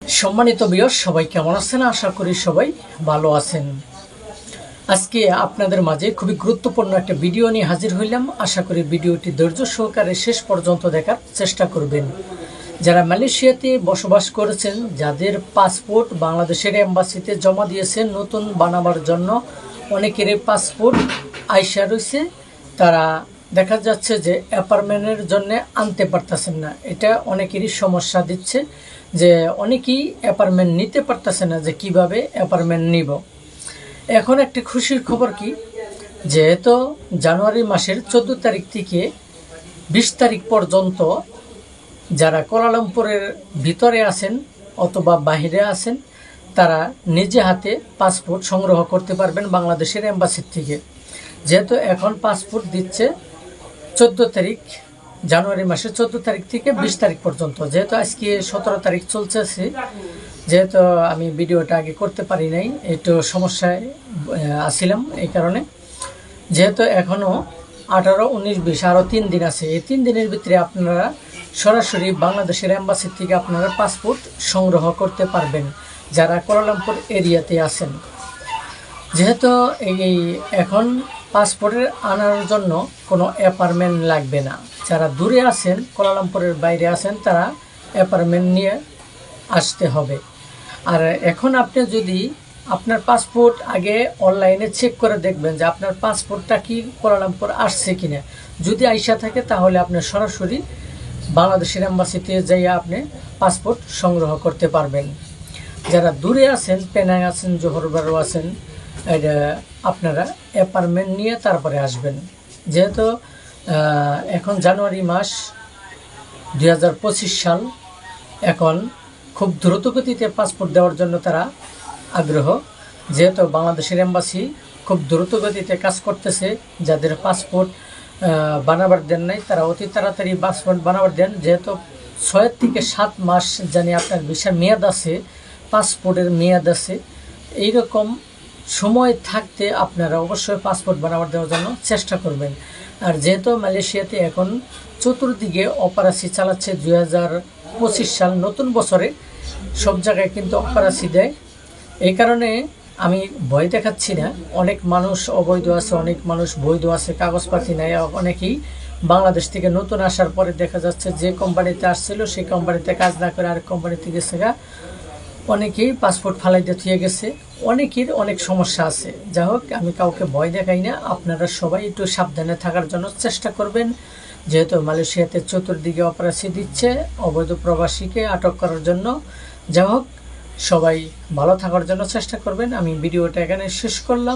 সম্মানিত ভিউয়ার্স, সবাই কেমন আছেন? আশা করি সবাই ভালো আছেন। আজকে আপনাদের মাঝে খুবই গুরুত্বপূর্ণ একটা ভিডিও নিয়ে হাজির হইলাম। আশা করি ভিডিওটি ধৈর্য সহকারে শেষ পর্যন্ত দেখার চেষ্টা করবেন। যারা মালয়েশিয়াতে বসবাস করেছেন, যাদের পাসপোর্ট বাংলাদেশের এম্বাসিতে জমা দিয়েছেন নতুন বানাবার জন্য, অনেকেরই পাসপোর্ট আইসা রয়েছে, তারা দেখা যাচ্ছে যে অ্যাপার্টমেন্টের জন্য আনতে পারতেছেন না। এটা অনেকেরই সমস্যা দিচ্ছে যে অনেকেই অ্যাপার্টমেন্ট নিতে পারতেছে না, যে কিভাবে অ্যাপার্টমেন্ট নিব। এখন একটি খুশির খবর কি, যেহেতু জানুয়ারি মাসের 14 তারিখ থেকে 20 তারিখ পর্যন্ত যারা কুয়ালালামপুরের ভিতরে আছেন অথবা বাহিরে আছেন, তারা নিজে হাতে পাসপোর্ট সংগ্রহ করতে পারবেন বাংলাদেশের এম্বাসির থেকে। যেহেতু এখন পাসপোর্ট দিচ্ছে 14 তারিখ, জানুয়ারি মাসের 14 তারিখ থেকে 20 তারিখ পর্যন্ত। যেহেতু আজকে 17 তারিখ চলছে, যেহেতু আমি ভিডিওটা আগে করতে পারি নাই, একটু সমস্যায় আসছিলাম, এই কারণে। যেহেতু এখনও 18, 19, 20 আরও 3 দিন আছে, এই 3 দিনের ভিতরে আপনারা সরাসরি বাংলাদেশের এম্বাসি থেকে আপনারা পাসপোর্ট সংগ্রহ করতে পারবেন যারা কুয়ালালামপুর এরিয়াতে আছেন। যেহেতু এই এখন পাসপোর্টের আনার জন্য কোনো অ্যাপার্টমেন্ট লাগবে না। যারা দূরে আছেন, কুয়ালালামপুরের বাইরে আছেন, তারা অ্যাপার্টমেন্ট নিয়ে আসতে হবে। আর এখন আপনি যদি আপনার পাসপোর্ট আগে অনলাইনে চেক করে দেখবেন যে আপনার পাসপোর্টটা কি কুয়ালালামপুর আসছে কিনা। যদি আইসা থাকে তাহলে আপনি সরাসরি বাংলাদেশের এম্বাসিতে যাইয়া আপনি পাসপোর্ট সংগ্রহ করতে পারবেন। যারা দূরে আছেন, পেনাং আছেন, জোহর বারো আছেন, আপনারা অ্যাপার্টমেন্ট নিয়ে তারপরে আসবেন। যেহেতু এখন জানুয়ারি মাস 2025 সাল, এখন খুব দ্রুতগতিতে পাসপোর্ট দেওয়ার জন্য তারা আগ্রহ। যেহেতু বাংলাদেশের এম্বাসি খুব দ্রুতগতিতে কাজ করতেছে, যাদের পাসপোর্ট বানাবার দেন নাই তারা অতি তাড়াতাড়ি পাসপোর্ট বানাবার দেন। যেহেতু 6 থেকে 7 মাস জানি আপনার ভিসার মেয়াদ আছে, পাসপোর্টের মেয়াদ আছে, এইরকম সময় থাকতে আপনারা অবশ্যই পাসপোর্ট বানাবার দেওয়ার জন্য চেষ্টা করবেন। আর যেহেতু মালয়েশিয়াতে এখন চতুর্দিকে অপারেশন চালাচ্ছে, 2025 সাল নতুন বছরে সব জায়গায় কিন্তু অপারেশন দেয়। এই কারণে আমি ভয় দেখাচ্ছি না। অনেক মানুষ অবৈধ আছে, অনেক মানুষ বৈধ আছে, কাগজপাতি নেয়। অনেকেই বাংলাদেশ থেকে নতুন আসার পরে দেখা যাচ্ছে যে কোম্পানিতে আসছিল সেই কোম্পানিতে কাজ না করে আরেক কোম্পানিতে গেছে গা। অনেকেই পাসপোর্ট ফালাইতে থুয়ে গেছে, অনেকের অনেক সমস্যা আছে। যাই হোক, আমি কাউকে ভয় দেখাই না। আপনারা সবাই একটু সাবধানে থাকার জন্য চেষ্টা করবেন। যেহেতু মালয়েশিয়াতে চতুর্দিকে অপারেশন দিচ্ছে অবৈধ প্রবাসীকে আটক করার জন্য। যাই হোক, সবাই ভালো থাকার জন্য চেষ্টা করবেন। আমি ভিডিওটা এখানে শেষ করলাম।